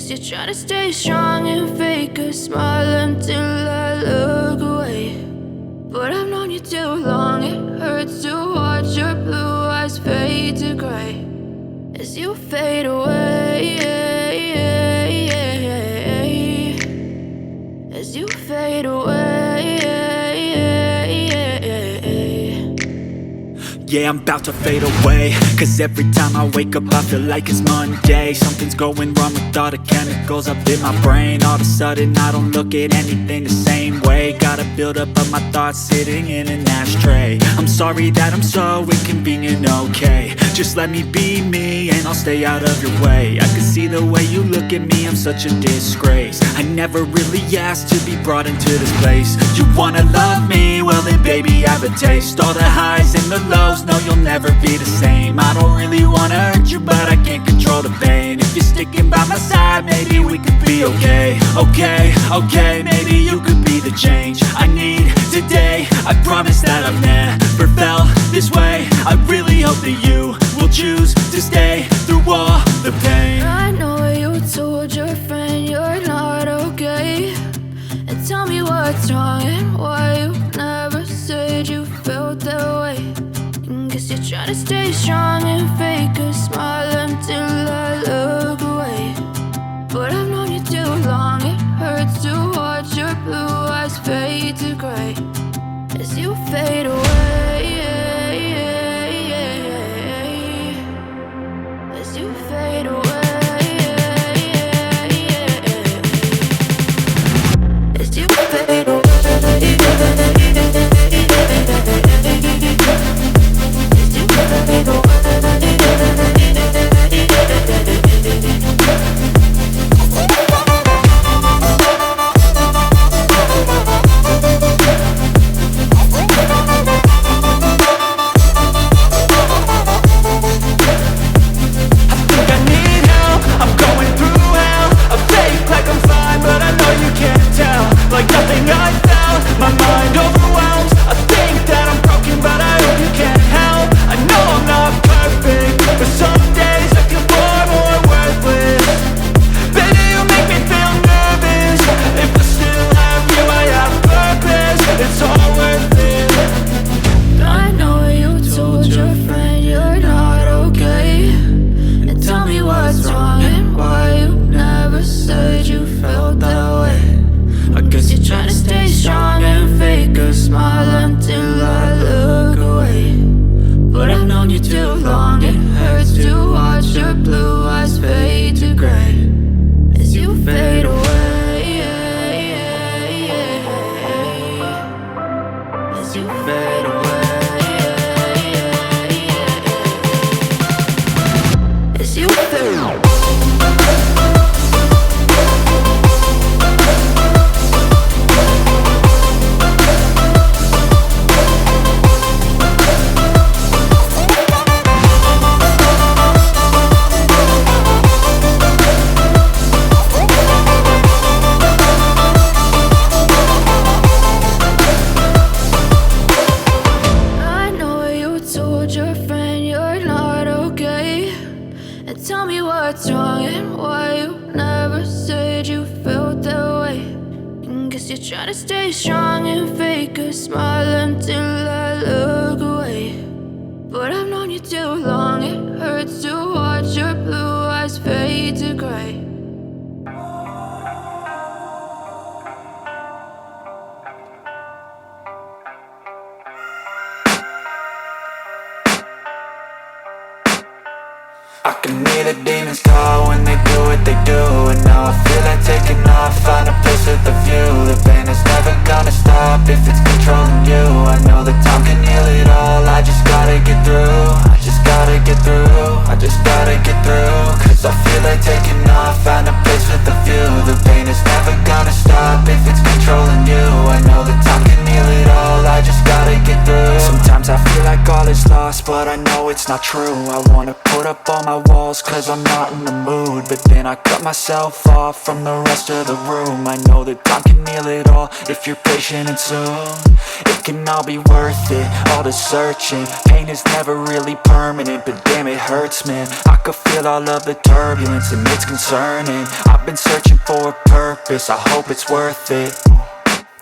Guess you're trying to stay strong and fake a smile until I look away. But I've known you too long, it hurts to watch your blue eyes fade to gray as you fade away, as you fade away. Yeah, I'm about to fade away, cause every time I wake up I feel like it's Monday. Something's going wrong with all the chemicals up in my brain. All of a sudden I don't look at anything the same way. Got a buildup of my thoughts sitting in an ashtray. I'm sorry that I'm so inconvenient, okay. Just let me be me and I'll stay out of your way. I can see the way you look at me, I'm such a disgrace. I never really asked to be brought into this place. You wanna love me? Well then baby I have a taste. All the highs and the lows, no you'll never be the same. I don't really wanna hurt you but I can't control the pain. If you're sticking by my side maybe we could be okay. Okay, maybe you could be the change I need today. I promise that I've never felt this way. I really hope that you will choose to stay through all the pain. I know you told your friend you're not okay, and tell me what's wrong and why you never said you felt that way. Guess you're trying to stay strong and fake a smile until I look away. But I've known you too long, it hurts to watch your blue eyes fade to gray as you fade away, as you fade away, as you fade away. Trying to stay strong and fake a smile until I look away. But I've known you too long, it hurts to watch your blue eyes fade to gray. I can hear the demons call when they do what they do. And now I feel like taking off, find a place with a view. The pain is never gonna stop if it's controlling you. I know that time can heal it all, I just gotta get through. I just gotta get through, I just gotta get through. Cause I feel like taking off, find a place with a view. The pain is never gonna stop if it's controlling you. I know that time can heal it all, I just gotta get through. Sometimes I feel like all all is lost, but I know it's not true. I wanna put up all my walls cause I'm not in the mood, but then I cut myself off from the rest of the room. I know that time can heal it all if you're patient and soon it can all be worth it, all the searching. Pain is never really permanent, but damn it hurts, man. I could feel all of the turbulence and it's concerning. I've been searching for a purpose, I hope it's worth it.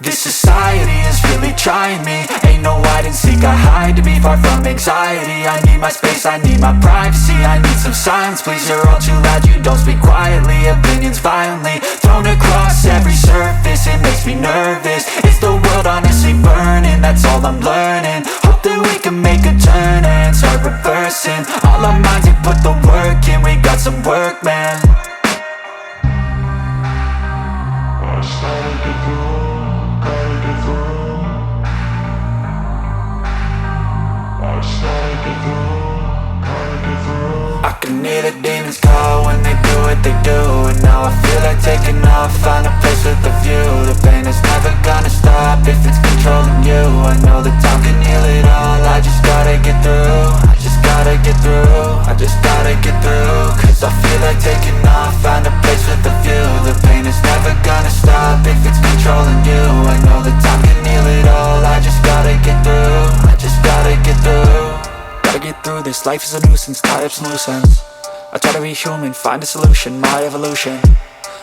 This society is really trying me. Ain't no hide and seek, I hide to be far from anxiety. I need my space, I need my privacy. I need some silence, please, you're all too loud. You don't speak quietly, opinions violently thrown across every surface. It makes me nervous, it's the world honestly burning. That's all I'm learning, hope that we can make a turn and start reversing. All our minds and put the work in, we got some work, man. I can hear the demons call when they do what they do, and now I feel like taking off, find a place with a view. The pain is never gonna stop if it's controlling you. I know that time can heal it all, I just gotta get through. I just gotta get through, I just gotta get through. Cause I feel like taking off, find a place with a view. The pain is never gonna stop if it's controlling you. I know that time can heal it all, I just gotta get through. I just gotta get through. Gotta get through this, life is a nuisance, tie up some loose ends. I try to be human, find a solution, my evolution.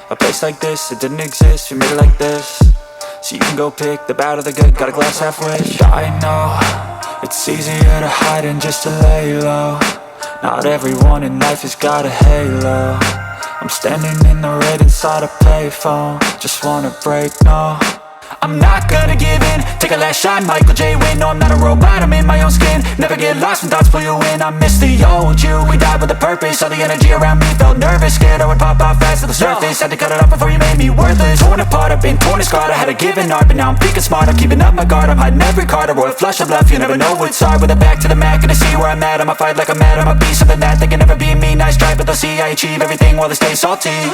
A place like this, it didn't exist, we made it like this. So you can go pick the bad or the good, got a glass halfway. I know, it's easier to hide than just to lay low. Not everyone in life has got a halo. I'm standing in the red inside a payphone, just wanna break, no. I'm not gonna give in, take a last shot, Michael J. Win. No, I'm not a robot, I'm in my own skin. Never get lost when thoughts pull you in. I miss the old you, we died with a purpose. All the energy around me felt nervous, scared I would pop off fast to the surface. Had to cut it off before you made me worthless. Torn apart, I've been torn and scarred. I had a given art, but now I'm thinking smart. I'm keeping up my guard, I'm hiding every card. A royal flush of love, you never know what's hard. With a back to the mat, gonna see where I'm at. I'ma fight like I'm mad, I'ma be something that they can never be me. Nice try, but they'll see I achieve everything while they stay salty.